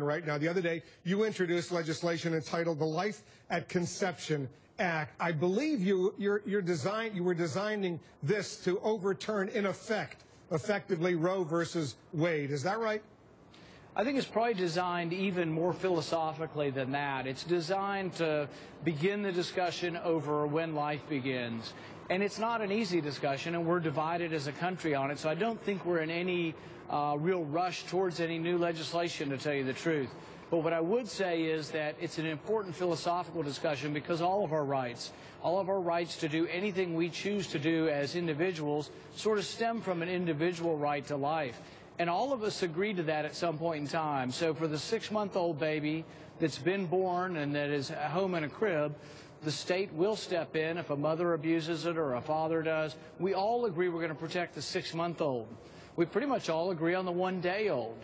right now. The other day, you introduced legislation entitled the Life at Conception Act. I believe you were designing this to overturn, in effectively Roe versus Wade. Is that right? I think it's probably designed even more philosophically than that. It's designed to begin the discussion over when life begins. And it's not an easy discussion, and we're divided as a country on it, so I don't think we're in any real rush towards any new legislation, to tell you the truth. But what I would say is that it's an important philosophical discussion because all of our rights to do anything we choose to do as individuals sort of stem from an individual right to life. And all of us agreed to that at some point in time. So for the 6-month-old baby that's been born and that is at home in a crib, the state will step in if a mother abuses it or a father does. We all agree we're going to protect the 6-month-old. We pretty much all agree on the 1-day-old.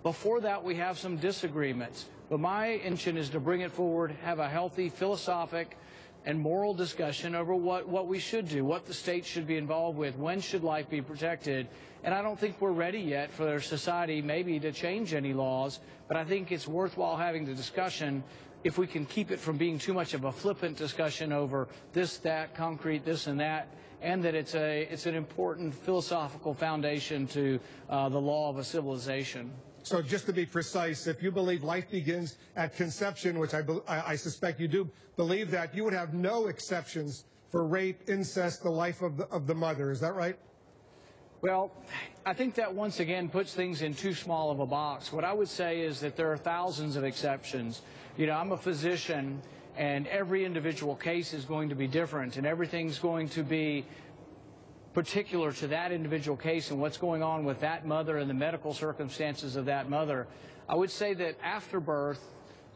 Before that, we have some disagreements. But my intention is to bring it forward, have a healthy, philosophic, and moral discussion over what we should do, what the state should be involved with, when should life be protected. And I don't think we're ready yet for our society maybe to change any laws, but I think it's worthwhile having the discussion if we can keep it from being too much of a flippant discussion over this, that, concrete, this and that, and that it's an important philosophical foundation to the law of a civilization. So just to be precise, if you believe life begins at conception, which I suspect you do believe that, you would have no exceptions for rape, incest, the life of the mother. Is that right? Well, I think that once again puts things in too small of a box. What I would say is that there are thousands of exceptions. You know, I'm a physician, and every individual case is going to be different, and everything's going to be particular to that individual case and what's going on with that mother and the medical circumstances of that mother. I would say that after birth,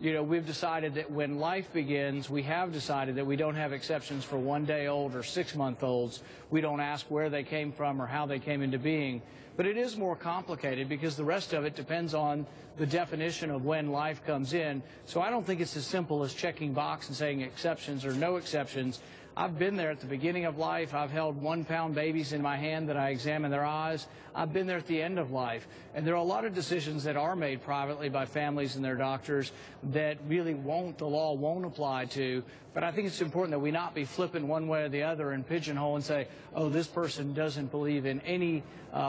you know, we've decided that when life begins, we have decided that we don't have exceptions for 1-day-old or 6-month-olds. We don't ask where they came from or how they came into being. But it is more complicated because the rest of it depends on the definition of when life comes in. So I don't think it's as simple as checking box and saying exceptions or no exceptions. I've been there at the beginning of life. I've held 1-pound babies in my hand that I examine their eyes. I've been there at the end of life. And there are a lot of decisions that are made privately by families and their doctors that really the law won't apply to. But I think it's important that we not be flipping one way or the other and pigeonhole and say, oh, this person doesn't believe in any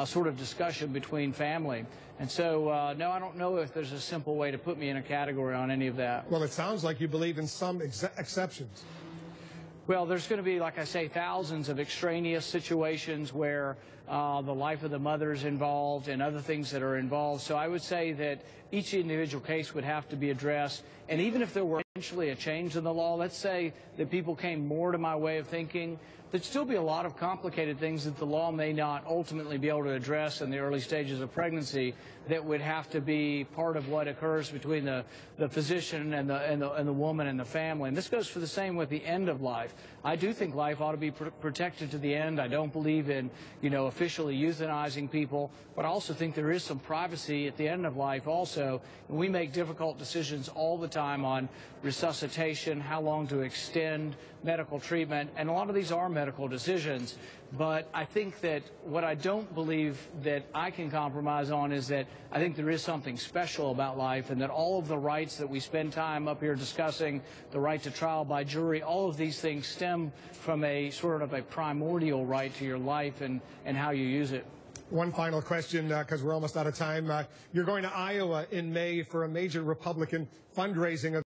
sort of discussion between family. And so, no, I don't know if there's a simple way to put me in a category on any of that. Well, it sounds like you believe in some exceptions. Well, there's going to be, like I say, thousands of extraneous situations where the life of the mother is involved and other things that are involved. So I would say that each individual case would have to be addressed. And even if there were eventually a change in the law, let's say that people came more to my way of thinking, there'd still be a lot of complicated things that the law may not ultimately be able to address in the early stages of pregnancy that would have to be part of what occurs between the physician and the woman and the family. And this goes for the same with the end of life. I do think life ought to be protected to the end. I don't believe in, you know, officially euthanizing people, but I also think there is some privacy at the end of life also. And we make difficult decisions all the time on resuscitation, how long to extend medical treatment, and a lot of these are medical decisions. But I think that what I don't believe that I can compromise on is that I think there is something special about life, and that all of the rights that we spend time up here discussing, the right to trial by jury, all of these things stem from a sort of a primordial right to your life and how you use it. One final question, because we're almost out of time. You're going to Iowa in May for a major Republican fundraising event.